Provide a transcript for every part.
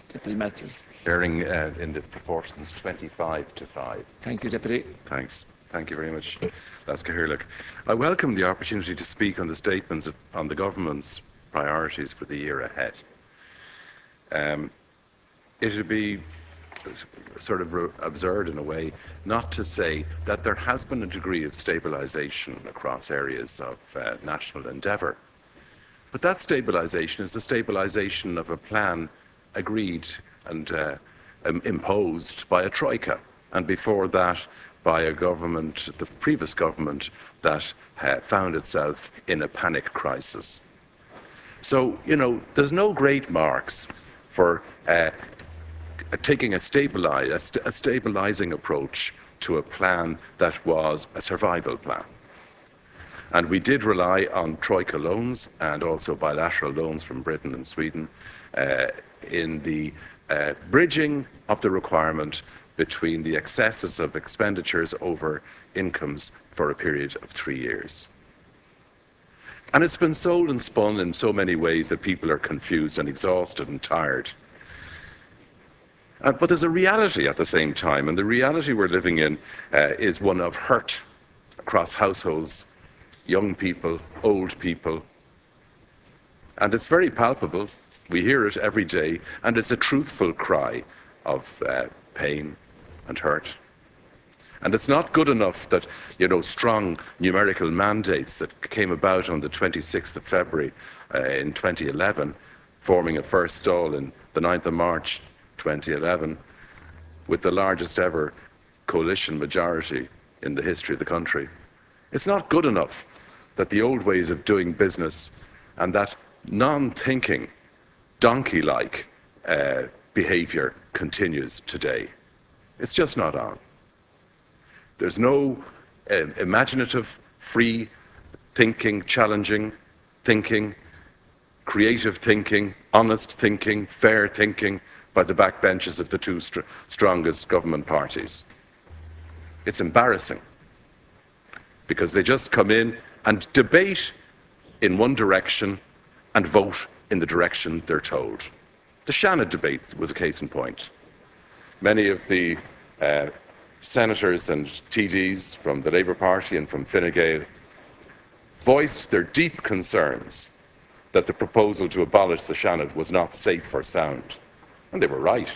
Deputy Mathews. Bearing in the proportions 25-5. Thank you, Deputy. Thanks. Thank you very much, Laska Hirlik. I welcome the opportunity to speak on the statements on the government's priorities for the year ahead. It would be sort of absurd in a way not to say that there has been a degree of stabilisation across areas of national endeavour. But that stabilisation is the stabilisation of a plan agreed and imposed by a troika, and before that by a government, the previous government, that found itself in a panic crisis. So, you know, there's no great marks for taking a stabilising approach to a plan that was a survival plan. And we did rely on troika loans and also bilateral loans from Britain and Sweden in the bridging of the requirement between the excesses of expenditures over incomes for a period of 3 years. And it's been sold and spun in so many ways that people are confused and exhausted and tired. But there's a reality at the same time, and the reality we're living in is one of hurt across households, young people, old people. And it's very palpable. We hear it every day, and it's a truthful cry of pain and hurt. And it's not good enough that, you know, strong numerical mandates that came about on the 26th of February in 2011, forming a first stall in the 9th of March 2011, with the largest ever coalition majority in the history of the country. It's not good enough that the old ways of doing business and that non-thinking, donkey-like behaviour continues today. It's just not on. There's no imaginative, free thinking, challenging thinking, creative thinking, honest thinking, fair thinking by the backbenches of the two strongest government parties. It's embarrassing because they just come in and debate in one direction and vote in the direction they're told. The Shannon debate was a case in point. Many of the senators and TDs from the Labour Party and from Fine Gael voiced their deep concerns that the proposal to abolish the Shannon was not safe or sound. And they were right.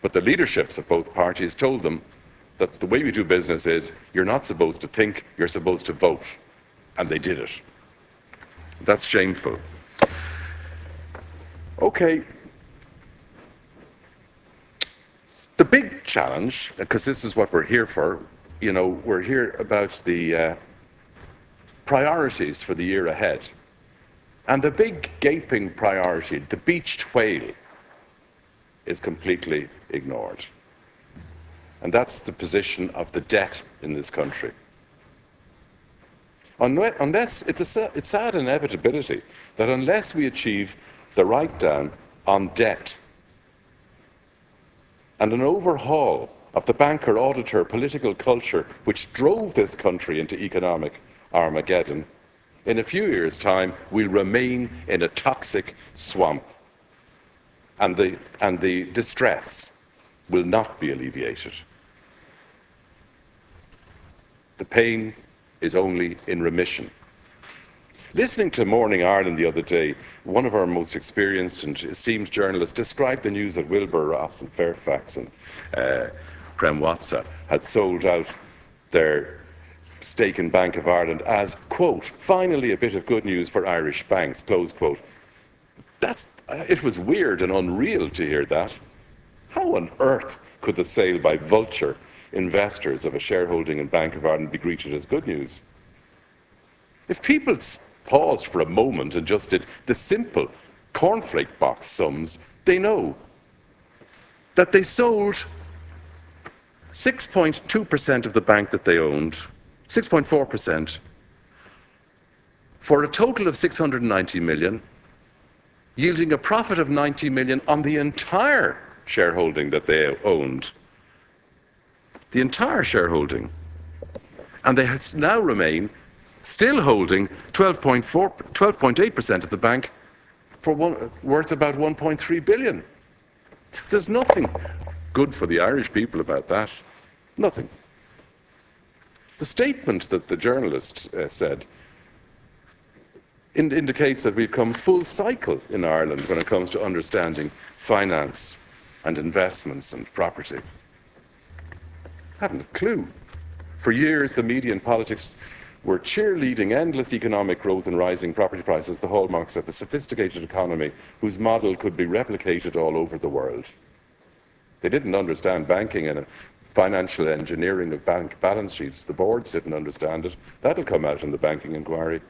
But the leaderships of both parties told them that the way we do business is you're not supposed to think, you're supposed to vote. And they did it. That's shameful. Okay. The big challenge, because this is what we're here for, you know, we're here about the priorities for the year ahead. And the big gaping priority, the beached whale, is completely ignored. And that's the position of the debt in this country. Unless, it's sad inevitability that unless we achieve the write-down on debt and an overhaul of the banker, auditor, political culture which drove this country into economic Armageddon, in a few years' time we'll remain in a toxic swamp, and the distress will not be alleviated. The pain is only in remission. Listening to Morning Ireland the other day, one of our most experienced and esteemed journalists described the news that Wilbur Ross and Fairfax and Prem Watsa had sold out their stake in Bank of Ireland as, quote, finally a bit of good news for Irish banks, close quote. It was weird and unreal to hear that. How on earth could the sale by vulture investors of a shareholding in Bank of Ireland be greeted as good news? If people paused for a moment and just did the simple cornflake box sums, they know that they sold 6.2% of the bank that they owned, 6.4%, for a total of 690 million, yielding a profit of 90 million on the entire shareholding that they owned. The entire shareholding. And they now remain still holding 12.8% of the bank for worth about 1.3 billion. There's nothing good for the Irish people about that. Nothing. The statement that the journalist said indicates that we've come full cycle in Ireland when it comes to understanding finance and investments and property. Haven't a clue. For years, the media and politics were cheerleading endless economic growth and rising property prices, the hallmarks of a sophisticated economy whose model could be replicated all over the world. They didn't understand banking and financial engineering of bank balance sheets. The boards didn't understand it. That'll come out in the banking inquiry.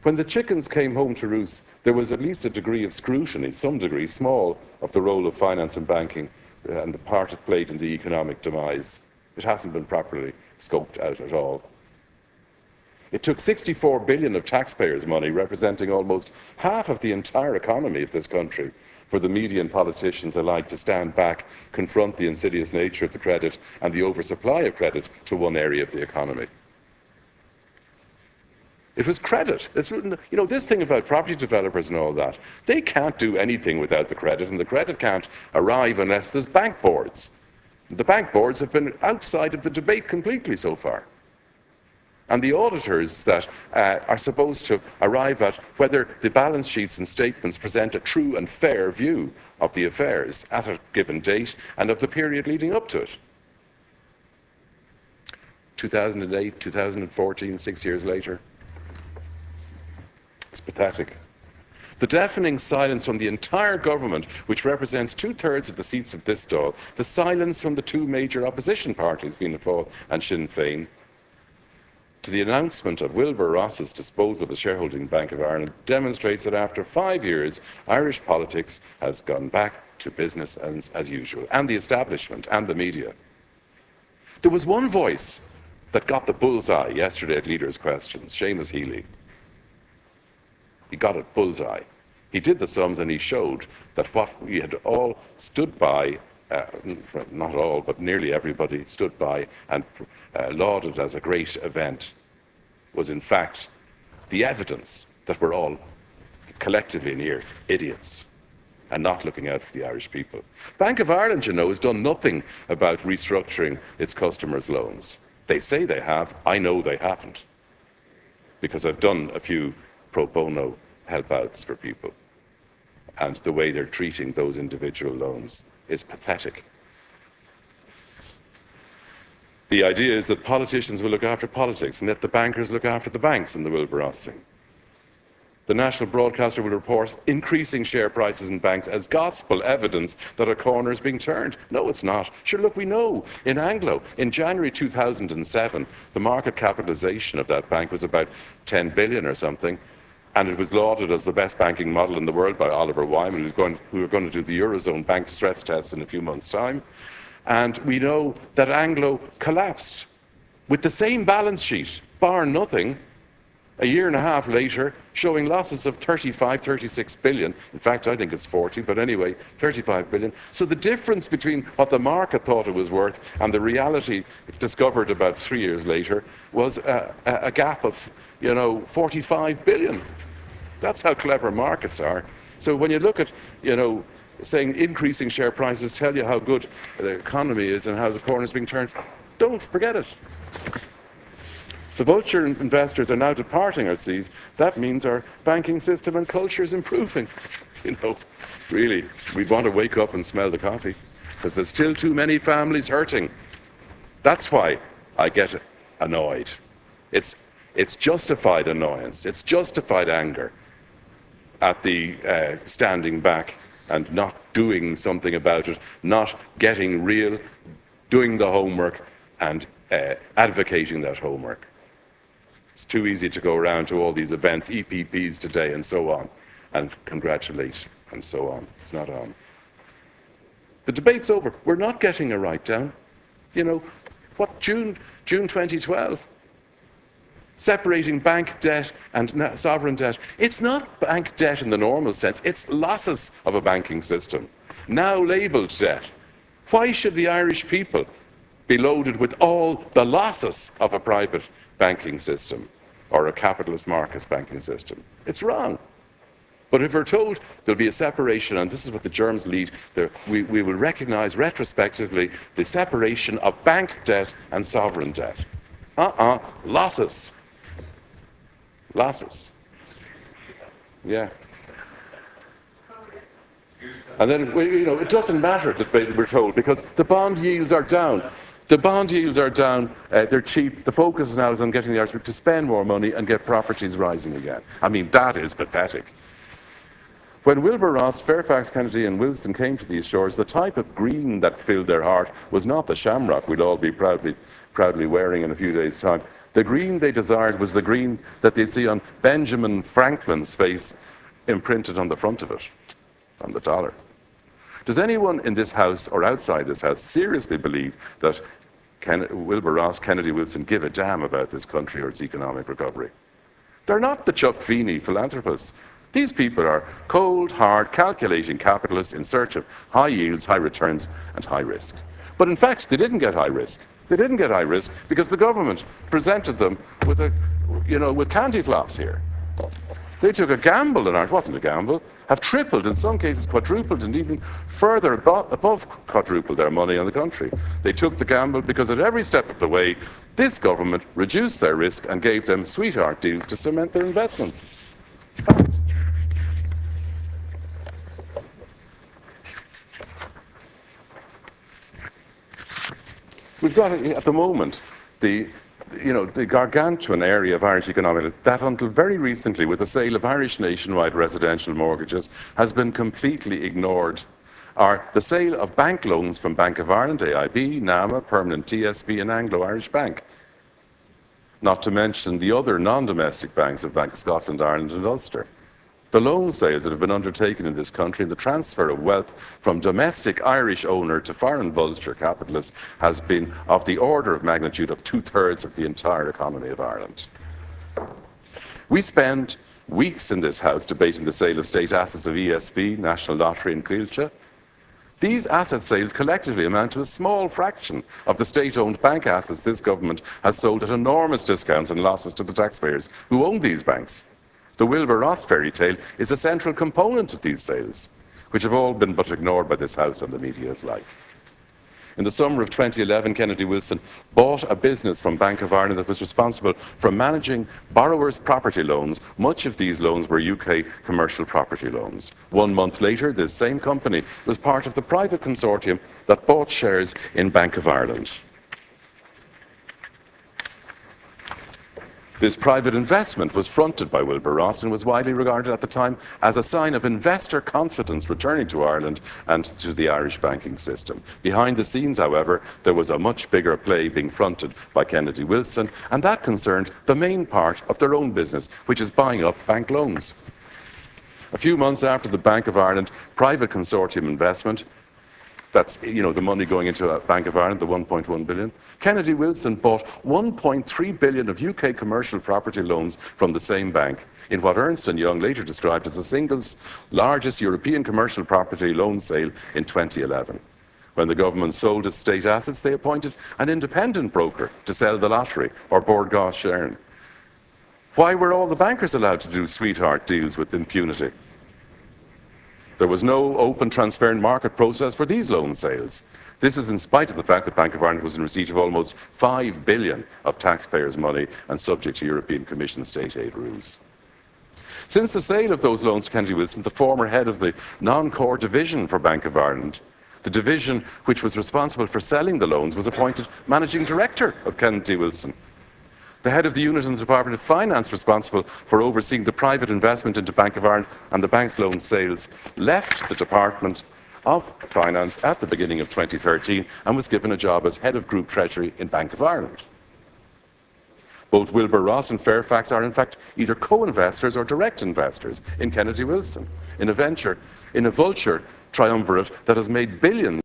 When the chickens came home to roost, there was at least a degree of scrutiny, some degree, small, of the role of finance and banking and the part it played in the economic demise. It hasn't been properly scoped out at all. It took 64 billion of taxpayers' money, representing almost half of the entire economy of this country, for the media and politicians alike to stand back, confront the insidious nature of the credit and the oversupply of credit to one area of the economy. It was credit. This thing about property developers and all that, they can't do anything without the credit, and the credit can't arrive unless there's bank boards. The bank boards have been outside of the debate completely so far. And the auditors that are supposed to arrive at whether the balance sheets and statements present a true and fair view of the affairs at a given date and of the period leading up to it. 2008, 2014, 6 years later. It's pathetic. The deafening silence from the entire government, which represents 2/3 of the seats of this Dáil, the silence from the two major opposition parties, Fianna Fáil and Sinn Féin, to the announcement of Wilbur Ross's disposal of the shareholding Bank of Ireland, demonstrates that after 5 years, Irish politics has gone back to business as usual, and the establishment and the media. There was one voice that got the bullseye yesterday at Leaders' Questions, Seamus Healy. He got it bullseye. He did the sums and he showed that what we had all stood by, not all, but nearly everybody stood by and lauded as a great event, was in fact the evidence that we're all collectively in here idiots and not looking out for the Irish people. Bank of Ireland, has done nothing about restructuring its customers' loans. They say they have. I know they haven't, because I've done a few pro bono help-outs for people, and the way they're treating those individual loans is pathetic. The idea is that politicians will look after politics and let the bankers look after the banks in the Wilbur Ross thing. The national broadcaster will report increasing share prices in banks as gospel evidence that a corner is being turned. No, it's not. Sure, look, we know. In Anglo, in January 2007, the market capitalisation of that bank was about 10 billion or something, and it was lauded as the best banking model in the world by Oliver Wyman, who were going to do the Eurozone bank stress tests in a few months' time. And we know that Anglo collapsed with the same balance sheet, bar nothing, a year and a half later, showing losses of 35, 36 billion. In fact, I think it's 40, but anyway, 35 billion. So the difference between what the market thought it was worth and the reality discovered about 3 years later was a gap of, 45 billion. That's how clever markets are. So when you look at, saying increasing share prices tell you how good the economy is and how the corner is being turned, don't forget it. The vulture investors are now departing our seas. That means our banking system and culture is improving. Really, we want to wake up and smell the coffee, because there's still too many families hurting. That's why I get annoyed. It's justified annoyance. It's justified anger at the standing back and not doing something about it, not getting real, doing the homework and advocating that homework. It's too easy to go around to all these events, EPPs today and so on, and congratulate and so on. It's not on. The debate's over. We're not getting a write-down. June 2012? Separating bank debt and sovereign debt. It's not bank debt in the normal sense. It's losses of a banking system, now labelled debt. Why should the Irish people be loaded with all the losses of a private banking system or a capitalist markets banking system? It's wrong. But if we're told there'll be a separation, and this is what the germs lead, we will recognise retrospectively the separation of bank debt and sovereign debt. Losses. Losses. Yeah. And then, it doesn't matter that we're told, because the bond yields are down. The bond yields are down, they're cheap. The focus now is on getting the Irish people to spend more money and get properties rising again. I mean, that is pathetic. When Wilbur Ross, Fairfax, Kennedy and Wilson came to these shores, the type of green that filled their heart was not the shamrock we'll all be proudly wearing in a few days' time. The green they desired was the green that they'd see on Benjamin Franklin's face imprinted on the front of it, on the dollar. Does anyone in this House or outside this House seriously believe that Wilbur Ross, Kennedy Wilson give a damn about this country or its economic recovery? They're not the Chuck Feeney philanthropists. These people are cold, hard, calculating capitalists in search of high yields, high returns, and high risk. But in fact, they didn't get high risk. They didn't get high risk because the government presented them with with candy floss here. They took a gamble, and it wasn't a gamble, have tripled, in some cases quadrupled, and even further above quadrupled their money on the country. They took the gamble because at every step of the way, this government reduced their risk and gave them sweetheart deals to cement their investments. Fact. We've got, at the moment, the gargantuan area of Irish economic that until very recently, with the sale of Irish nationwide residential mortgages, has been completely ignored, are the sale of bank loans from Bank of Ireland, AIB, NAMA, Permanent TSB and Anglo-Irish Bank. Not to mention the other non-domestic banks of Bank of Scotland, Ireland and Ulster. The loan sales that have been undertaken in this country and the transfer of wealth from domestic Irish owner to foreign vulture capitalists has been of the order of magnitude of 2/3 of the entire economy of Ireland. We spend weeks in this House debating the sale of state assets of ESB, National Lottery and Coillte. These asset sales collectively amount to a small fraction of the state-owned bank assets this government has sold at enormous discounts and losses to the taxpayers who own these banks. The Wilbur Ross fairy tale is a central component of these sales, which have all been but ignored by this House and the media alike. In the summer of 2011, Kennedy Wilson bought a business from Bank of Ireland that was responsible for managing borrowers' property loans. Much of these loans were UK commercial property loans. 1 month later, this same company was part of the private consortium that bought shares in Bank of Ireland. This private investment was fronted by Wilbur Ross and was widely regarded at the time as a sign of investor confidence returning to Ireland and to the Irish banking system. Behind the scenes, however, there was a much bigger play being fronted by Kennedy Wilson, and that concerned the main part of their own business, which is buying up bank loans. A few months after the Bank of Ireland private consortium investment, that's the money going into Bank of Ireland, the 1.1 billion. Kennedy Wilson bought 1.3 billion of UK commercial property loans from the same bank in what Ernst & Young later described as the single largest European commercial property loan sale in 2011. When the government sold its state assets, they appointed an independent broker to sell the lottery, or Bord Gáis Sharon. Why were all the bankers allowed to do sweetheart deals with impunity? There was no open, transparent market process for these loan sales. This is in spite of the fact that Bank of Ireland was in receipt of almost 5 billion of taxpayers' money and subject to European Commission state aid rules. Since the sale of those loans to Kennedy Wilson, the former head of the non-core division for Bank of Ireland, the division which was responsible for selling the loans, was appointed managing director of Kennedy Wilson. The head of the unit in the Department of Finance responsible for overseeing the private investment into Bank of Ireland and the bank's loan sales left the Department of Finance at the beginning of 2013 and was given a job as head of Group Treasury in Bank of Ireland. Both Wilbur Ross and Fairfax are in fact either co-investors or direct investors in Kennedy Wilson, in a vulture triumvirate that has made billions